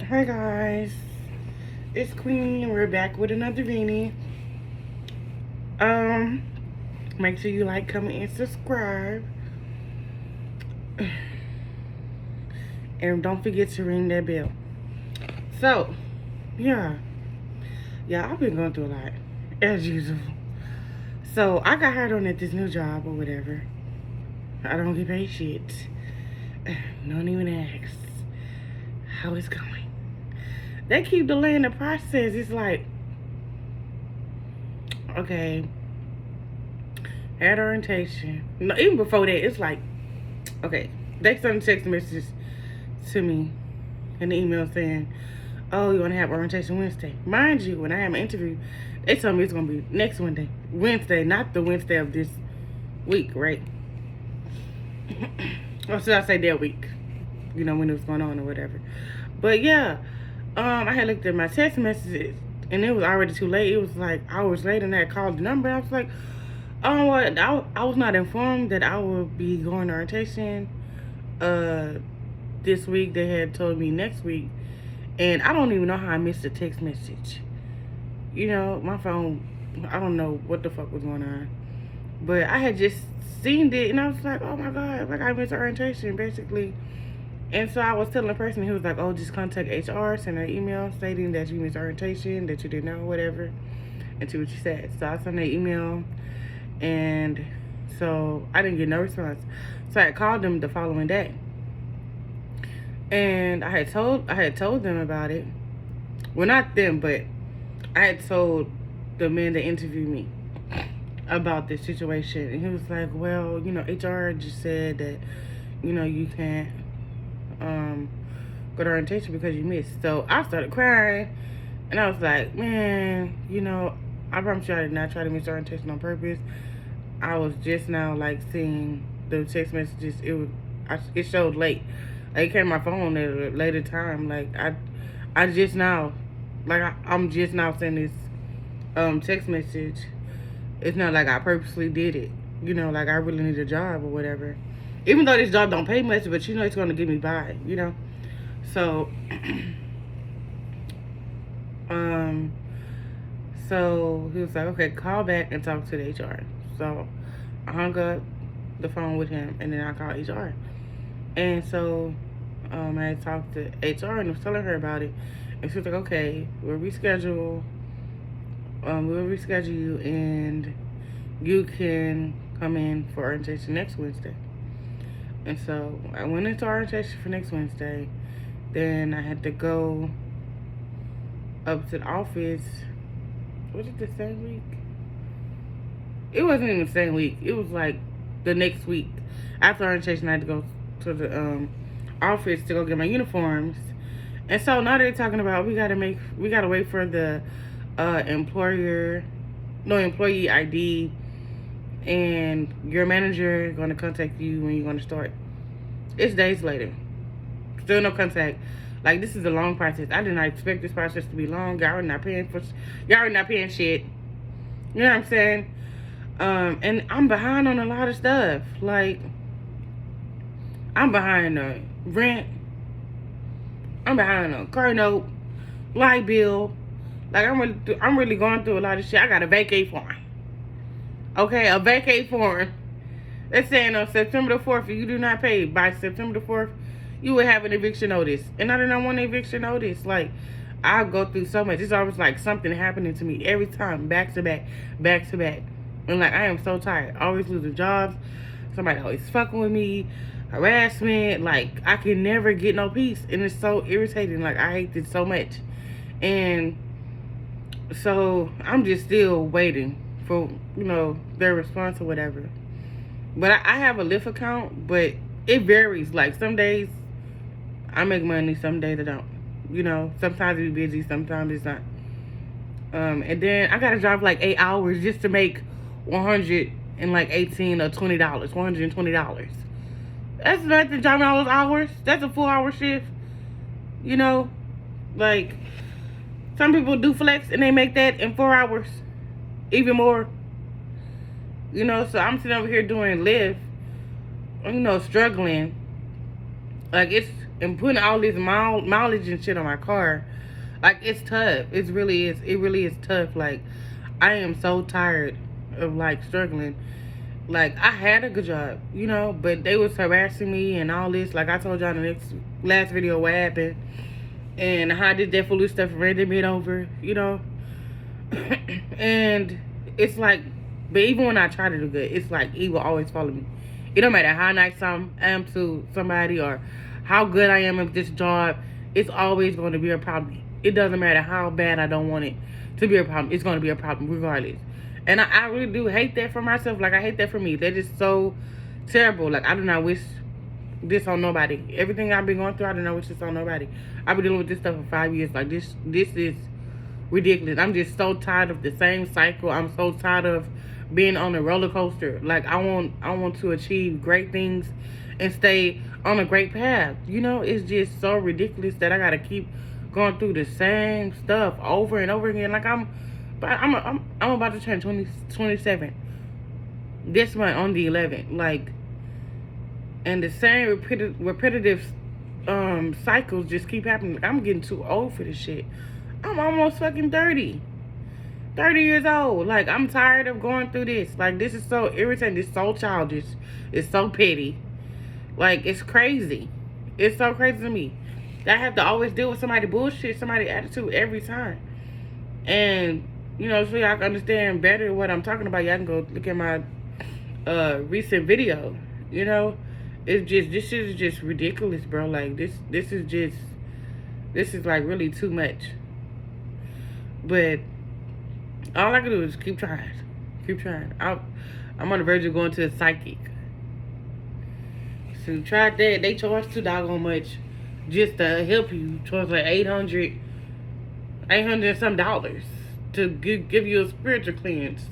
Hi guys, it's Queenie and we're back with another Beanie. Um, Make sure you like, comment, and subscribe. And don't forget to ring that bell. So, yeah. I've been going through a lot, as usual. So, I got hired on at this new job or whatever. I don't get paid shit. Don't even ask how it's going. They keep delaying the process. It's like, okay, at orientation. No, even before that, it's like, okay, they sent a text message to me in the email saying, oh, you want to have orientation Wednesday. Mind you, when I had my interview, they told me it's going to be next Wednesday, not the Wednesday of this week, right? Or should I say that week? You know, when it was going on or whatever. But yeah, I had looked at my text messages and it was already too late. It was like hours later and I had called the number. I was like, oh, I was not informed that I would be going to orientation this week. They had told me next week. And I don't even know how I missed a text message. You know, my phone, I don't know what the fuck was going on. But I had just seen it and I was like, oh my God, like I missed orientation basically. And so I was telling the person, he was like, oh, just contact HR, send an email stating that you missed orientation, that you didn't know, whatever, and see what you said. So I sent an email, and so I didn't get no response. So I called them the following day. And I had told them about it. Well, not them, but I had told the man that interviewed me about this situation. And he was like, well, you know, HR just said that, you know, you can't go to orientation because you missed. So I started crying and I was like, man, you know, I promise you I did not try to miss orientation on purpose. I was just now like seeing the text messages. It showed late. Like, it came on my phone at a later time. Like I just now, like I'm just now seeing this text message. It's not like I purposely did it. You know, like I really need a job or whatever. Even though this job don't pay much, but you know it's gonna get me by, you know. So so he was like, okay, call back and talk to the HR. So I hung up the phone with him and then I called HR. And so I had talked to HR and was telling her about it. And she was like, okay, we'll reschedule you and you can come in for orientation next Wednesday. And so I went into orientation for next Wednesday. Then I had to go up to the office. Was it the same week? It wasn't even the same week. It was like the next week. After orientation, I had to go to the office to go get my uniforms. And so now they're talking about we gotta wait for the employee ID, and your manager is gonna contact you when you're gonna start. It's days later. Still no contact. Like, this is a long process. I did not expect this process to be long. Y'all already not paying shit. You know what I'm saying? And I'm behind on a lot of stuff. Like, I'm behind on rent. I'm behind on car note, light bill. Like, I'm really going through a lot of shit. I got a vacate form. Okay, a vacate form. It's saying on September the 4th, if you do not pay by September the 4th, you will have an eviction notice. And I do not want an eviction notice. Like, I go through so much. It's always like something happening to me every time, back to back, back to back. And like, I am so tired. Always losing jobs. Somebody always fucking with me. Harassment. Like, I can never get no peace. And it's so irritating. Like, I hate this so much. And so I'm just still waiting for, you know, their response or whatever. But I have a Lyft account, but it varies. Like, some days I make money, some days I don't. You know, sometimes it's busy, sometimes it's not. And then I gotta drive like 8 hours just to make $118 or $20, $120. That's nothing, driving all those hours. That's a 4-hour shift. You know, like, some people do flex and they make that in 4 hours, even more. You know, so I'm sitting over here doing Lyft, you know, struggling. Like, and putting all this mileage and shit on my car, like, it's tough. It really is. It really is tough. Like, I am so tired of, like, struggling. Like, I had a good job, you know, but they was harassing me and all this. Like, I told y'all in the last video what happened and how I did that foolish stuff and ran me over, you know. And it's like, but even when I try to do good, it's like evil always follow me. It don't matter how nice I am to somebody or how good I am at this job, it's always going to be a problem. It doesn't matter how bad I don't want it to be a problem. It's going to be a problem regardless. And I really do hate that for myself. Like, I hate that for me. That is so terrible. Like, I do not wish this on nobody. Everything I've been going through, I do not wish this on nobody. I've been dealing with this stuff for 5 years. Like, this is ridiculous. I'm just so tired of the same cycle. I'm so tired of being on a roller coaster. Like, I want to achieve great things and stay on a great path. You know, it's just so ridiculous that I gotta keep going through the same stuff over and over again. Like, I'm about to turn 27 this month on the 11th. Like, and the same repetitive cycles just keep happening. Like, I'm getting too old for this shit. I'm almost fucking 30 years old. Like, I'm tired of going through this. Like, this is so irritating. It's so childish. It's so petty. Like, it's crazy. It's so crazy to me that I have to always deal with somebody bullshit, somebody attitude every time. And, you know, so y'all can understand better what I'm talking about, y'all can go look at my recent video. You know, it's just, this is just ridiculous, bro. Like, this is like really too much. But all I can do is keep trying. Keep trying. I'm on the verge of going to a psychic. So tried that. They charge too doggone much just to help you. Charge like $800 and some dollars to give you a spiritual cleanse.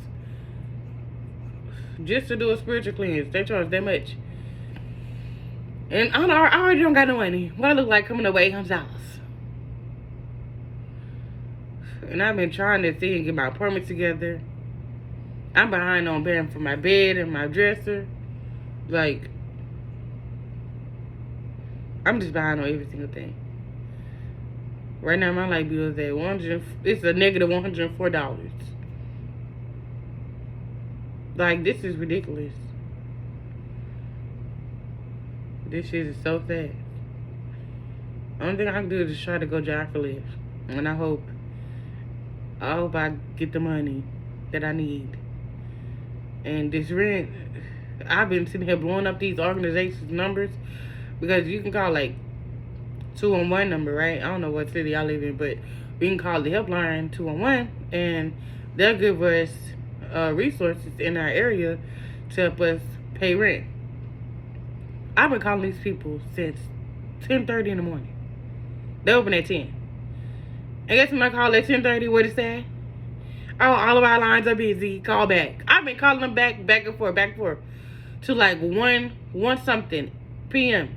Just to do a spiritual cleanse, they charge that much. And I already don't got no money. What I look like coming away $800. And I've been trying to see and get my apartment together. I'm behind on paying for my bed and my dresser. Like, I'm just behind on every single thing. Right now, my light bill is at it's a negative $104. Like, this is ridiculous. This shit is so sad. Only thing I can do is just try to go drive for Lyft. And I hope I get the money that I need. And this rent, I've been sitting here blowing up these organizations' numbers because you can call like 211 number, right? I don't know what city I live in, but we can call the helpline 211 and they'll give us resources in our area to help us pay rent. I've been calling these people since 10:30 in the morning. They open at 10. And guess when I call at 10:30, what it say? Oh, all of our lines are busy. Call back. I've been calling them back and forth, to like 1 something p.m.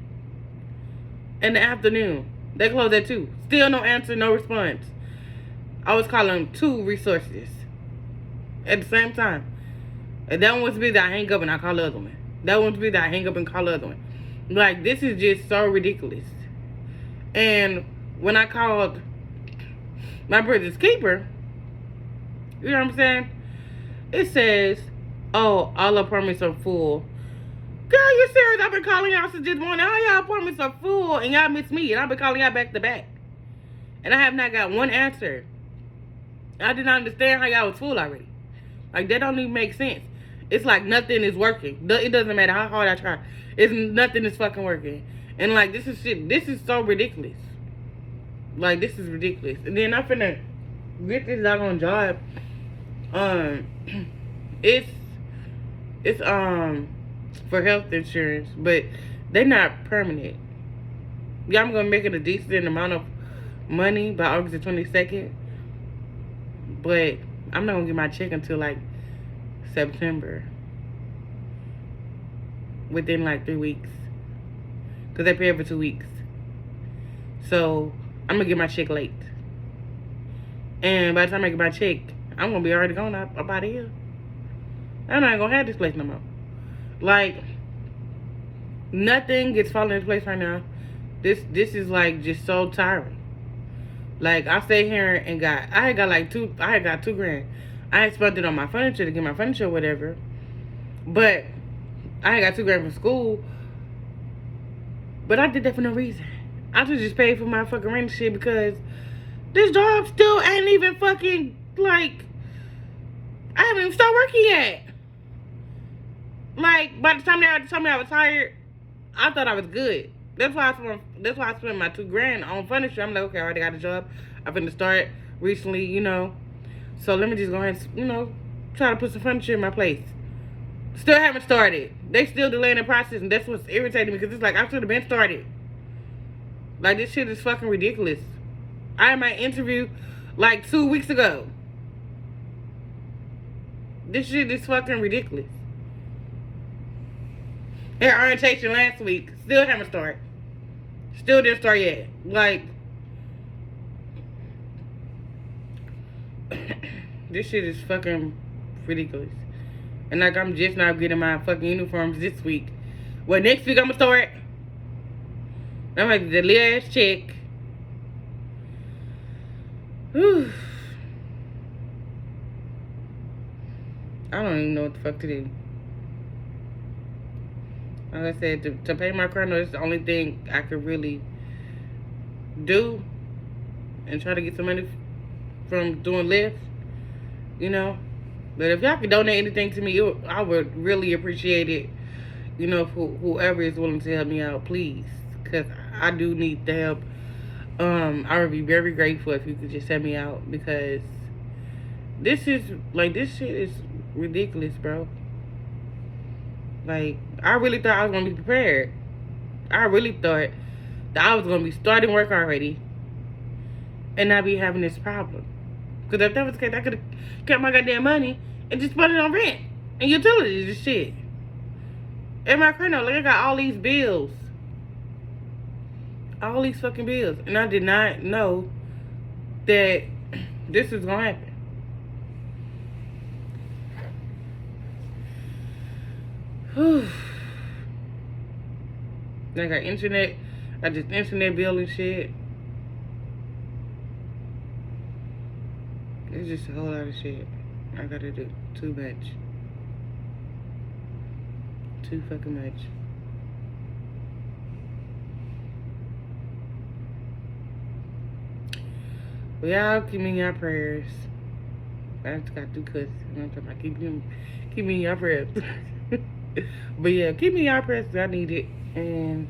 in the afternoon. They close at 2. Still no answer, no response. I was calling 2 resources at the same time. And that one was busy, I hang up and I call the other one. That one's busy, I hang up and call the other one. Like, this is just so ridiculous. And when I called my brother's keeper, you know what I'm saying? It says, oh, all apartments are full. Girl, you serious? I've been calling y'all since this morning. All y'all apartments are full and y'all miss me. And I've been calling y'all back to back. And I have not got one answer. I did not understand how y'all was full already. Like, that don't even make sense. It's like nothing is working. It doesn't matter how hard I try. Nothing is fucking working. And like, this is shit. This is so ridiculous. Like, this is ridiculous. And then I'm finna get this doggone job. It's for health insurance, but they're not permanent. Yeah, I'm gonna make it a decent amount of money by August the 22nd, but I'm not gonna get my check until like September, within like 3 weeks, because they pay every 2 weeks. So I'm gonna get my check late, and by the time I get my check, I'm gonna be already gone up out of here. I'm not gonna have this place no more. Like, nothing gets falling into place right now. This is like just so tiring. Like I stayed here and I had got $2,000. I had spent it on my furniture to get my furniture or whatever. But I had got $2,000 from school. But I did that for no reason. I just paid for my fucking rent and shit because this job still ain't even fucking like I haven't even started working yet. Like by the time they told me I was tired, I thought I was good. That's why I spent my $2,000 on furniture. I'm like, okay, I already got a job. I've been to start recently, So let me just go ahead and, try to put some furniture in my place. Still haven't started. They still delaying the process, and that's what's irritating me because it's like I should have been started. Like this shit is fucking ridiculous. I had my interview like 2 weeks ago. This shit is fucking ridiculous. Had orientation last week. Still haven't started. Still didn't start yet. Like, this shit is fucking ridiculous. And like, I'm just now getting my fucking uniforms this week. Well, next week I'm gonna start. I'm like the little ass check. Whew. I don't even know what the fuck to do. Like I said, to pay my car note is the only thing I could really do. And try to get some money from doing Lyft. But if y'all could donate anything to me, I would really appreciate it. Whoever is willing to help me out, please. Because I do need the help. I would be very grateful if you could just help me out. Because this shit is ridiculous, bro. Like, I really thought I was going to be prepared. I really thought that I was going to be starting work already and not be having this problem. Because if that was the case, I could have kept my goddamn money and just spent it on rent and utilities and shit. And my credit note, like I got all these bills. All these fucking bills. And I did not know that this was going to happen. I got internet. I just internet bill and shit. It's just a whole lot of shit I gotta do. Too much. Too fucking much. Well, y'all keep me in your prayers. I just got to cuss. I'm talking about keep me in your prayers. But yeah, keep me in your prayers because I need it. And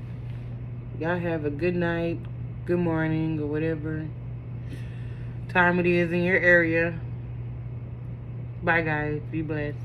y'all have a good night, good morning, or whatever time it is in your area. Bye, guys. Be blessed.